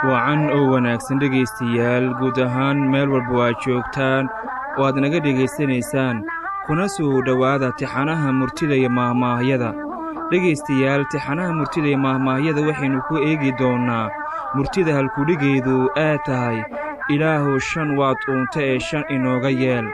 wacan oo wanaagsan dhegaystayaal guud ahaan meel walba waa joogtaan oo aad naga dhegaysanaysaan kuna soo dhowaada tixanaha murtida iyo maahmaahyada. dhegaystayaal tixanaha murtida iyo maahmaahyada waxaynu ku eegi doonnaa murtida halkudhigeedu aad tahay ilaahow shan waad uunta ee shan inooga yeel.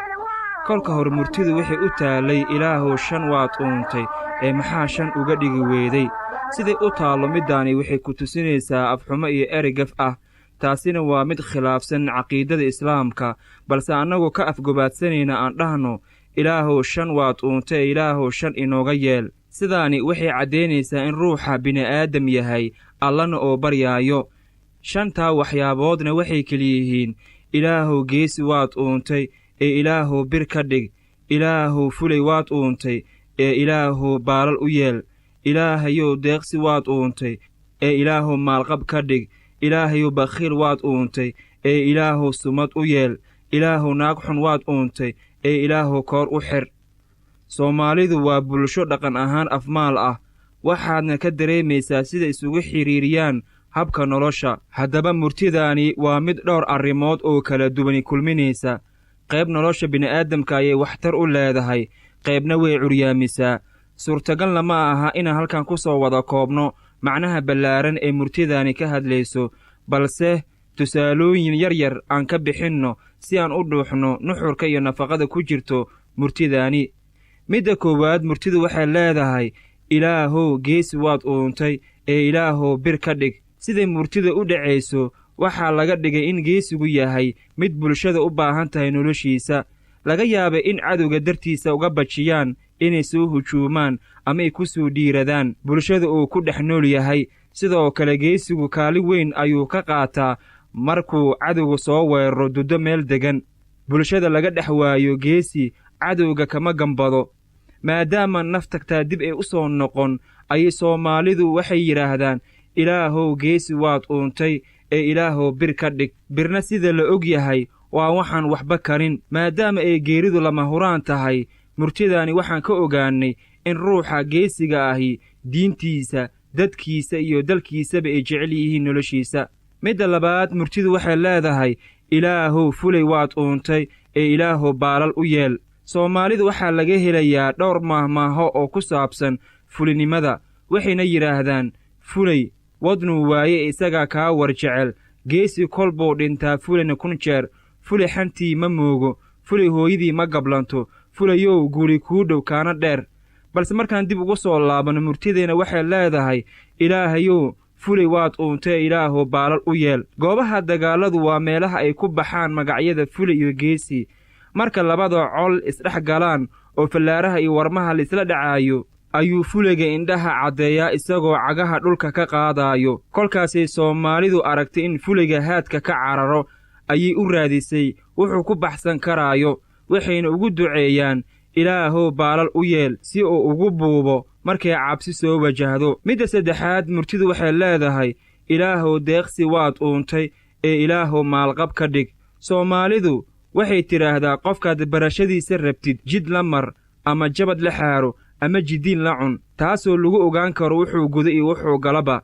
kolka hore murtidu waxay u taallay ilaahow shan waad uuntay ee maxaa shan uga dhigi weeday. siday u taallo middaani waxay ku tusinaysaa afxumo iyo erey-gaf ah. taasina waa mid khilaafsan caqiidada islaamka, balse annagoo ka afgobaadsanayna aan dhahno ilaahow shan waad uunta ee ilaahow shan inooga yeel. sidaani waxay caddaynaysaa in ruuxa bini'aadam yahay allana oo baryaayo. shantaa waxyaaboodna waxay keliyihiin ilaahow geesi waad uuntay ee ilaahow bir ka dhig, ilaahow fulay waad uuntay ee ilaahow baalal u yeel, ilaahayow deeqsi waad uuntay ee ilaahow maalqab ka dhig, ilaahayow bakhiil waad uuntay ee ilaahow sumad u yeel, ilaahow naag xun waad uuntay ee ilaahow koor u xir. soomaalidu waa bulsho dhaqan ahaan afmaal ah, waxaadna ka dareemaysaa sida isugu xidhiiriyaan habka nolosha. haddaba murtidaani waa mid dhowr arrimood oo kala duwani kulminaysa. qayb nolosha bini'aadamka ayay waxtar u leedahay, qaybna way curyaamisaa. suurtagalna ma aha inaan halkan ku soo wada koobno macnaha ballaaran ee murtidaani ka hadlayso, balse tusaalooyin yar yar aan ka bixinno si aan u dhuuxno nuxurka iyo nafaqada ku jirto murtidaani. midda koowaad, murtidu waxay leedahay ilaahow geesi waad uuntay ee ilaahow bir ka dhig. siday murtida u dhacayso waxaa laga dhigay in geesigu yahay mid bulshada u baahan tahay noloshiisa. laga yaabay in cadowga dartiisa uga bajiyaan inay soo hujuumaan ama ay ku soo dhiiradaan bulshada uu ku dhex nool yahay. sidoo kale geesigu kaalin weyn ayuu ka qaataa markuu cadowga soo weeraro duddo meel deggan. bulshada laga dhex waayo geesi cadowga kama gambado. maadaama naf tagtaa dib ay u soo noqon ayay soomaalidu waxay yidhaahdaan ilaahow geesi waad uuntay ee ilaahow bir ka dhig. birna sida la og yahay waa waxaan waxba karin. maadaama ay geeridu lama huraan tahay, murtidaani waxaan ka ogaannay in ruuxa geesiga ahi diintiisa, dadkiisa iyo dalkiisaba ay jecel yihiin noloshiisa. midda labaad, murtidu waxay leedahay ilaahow fulay waad uuntay ee ilaahow baalal u yeel. soomaalidu waxaa laga helayaa dhowr maahmaaho oo ku saabsan fulinimada. waxayna yidhaahdaan fulay wadnuu waaye isagaa kaa war jecel, geesi kol buu dhintaa fulayna kun jeer, fulay xantii ma moogo, fulay hooyadii ma gablanto, fulayow guri kuu dhow kaana dheer. balse markaan dib ugu soo laabanno murtideenna waxay leedahay ilaahayow fulay waad uuntay ilaahow baalal u yeel. goobaha dagaalladu waa meelaha ay ku baxaan magacyada fulay iyo geesi. marka labada col isdhex galaan oo fallaaraha iyo warmaha laisla dhacaayo ayuu fulayga indhaha caddeeyaa isagoo cagaha dhulka ka qaadaayo. kolkaasay soomaalidu aragtay in fulayga haadka ka cararo ayay u raadisay wuxuu ku baxsan karaayo. waxayna ugu duceeyaan ilaahow baalal u yeel si uu ugu buubo markay cabsi soo wajahdo. midda saddexaad, murtidu waxay leedahay ilaahow deeqsi waad uuntay ee ilaahow maalqab ka dhig. soomaalidu waxay tidhaahdaa qofkaad barashadiisa rabtid jid la mar ama jabad la xaaro ama jiddiin la cun, taasoo lagu ogaan karo wuxuu guda iyo wuxuu galaba.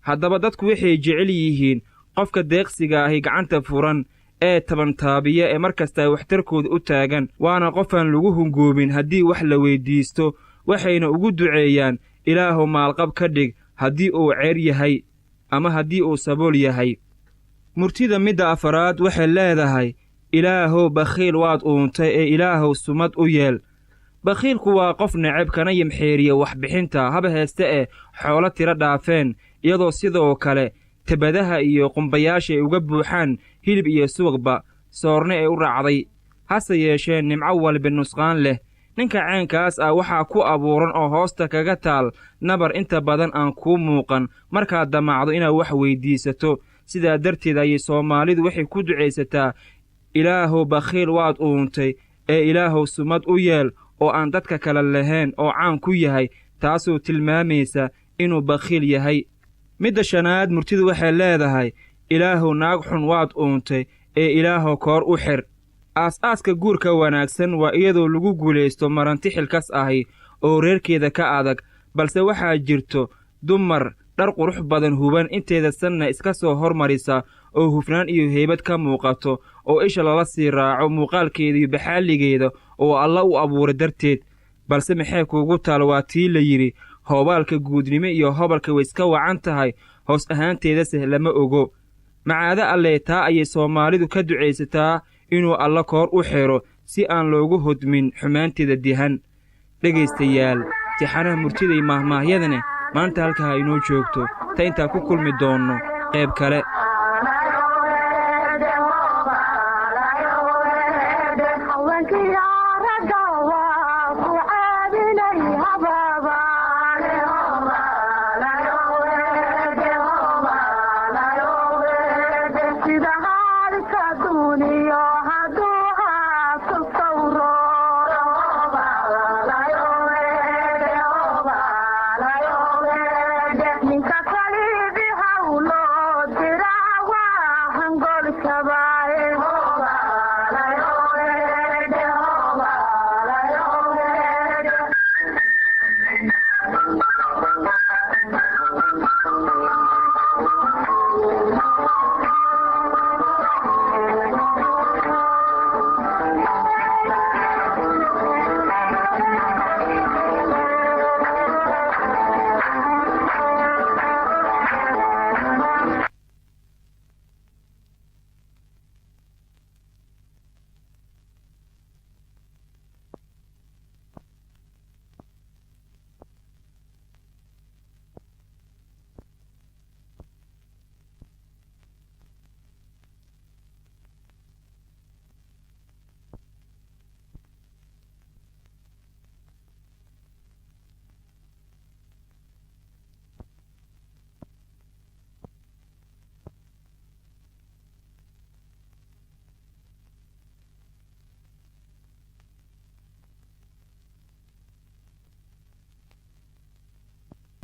haddaba dadku waxay jecel yihiin qofka deeqsiga ahi gacanta furan ee tabantaabiya ee mar kasta waxtarkooda u taagan, waana qofaan lagu hungoobin haddii wax la weyddiisto. waxayna ugu duceeyaan ilaahow maalqab ka dhig haddii uu ceer yahay ama haddii uu sabool yahay. murtida midda afaraad waxay leedahay ilaahow bakhiil waad uuntay ee ilaahow sumad u yeel. bakhiilku waa qof necab kana yimxeeriya waxbixinta haba heeste ee xoolo tiro dhaafeen, iyadoo sidoo kale tebadaha iyo qumbayaasha ay uga buuxaan hilib iyo subagba, soorne ay u raacday. hase yeeshee nimco walba nusqaan leh. ninka ceenkaas ah waxaa ku abuuran oo hoosta kaga taal nabar inta badan aan kuu muuqan markaad damacdo inaad wax weyddiisato. sidaa darteed ayay soomaalidu waxay ku ducaysataa ilaahow bakhiil waad uuntay ee ilaahow sumad u yeel oo aan dadka kale lahayn oo caan ku yahay, taasoo tilmaamaysa inuu bakhiil yahay. midda shanaad, murtidu waxay leedahay ilaahow naag xun waad uuntay ee ilaahow koor u xir. aas-aaska guurka wanaagsan waa iyadoo lagu guulaysto maranti xilkas ahi oo reerkeeda ka adag, balse waxaa jirto dumar dhar qurux badan huban inteeda sanna iska soo hormarisa oo hufnaan iyo heybad ka muuqato oo isha lala sii raaco muuqaalkeeda iyo baxaaligeeda oo alla u abuuray darteed balse maxay kuugu taal waa tii la yidhi hoobaalka guudnimo iyo hobalka way iska wacan tahay hoos ahaanteedase lama ogo macaado alle taa ayay soomaalidu ka ducaysataa inuu alla koor u xiro si aan loogu hodmin xumaanteeda dihan dhegaystayaal tixanaha murtida iyo maahmaahyadane maanta halkaa inoo joogto ta intaan ku kulmi doonno qayb kale haweenkii ragga waa ku caabinay hababa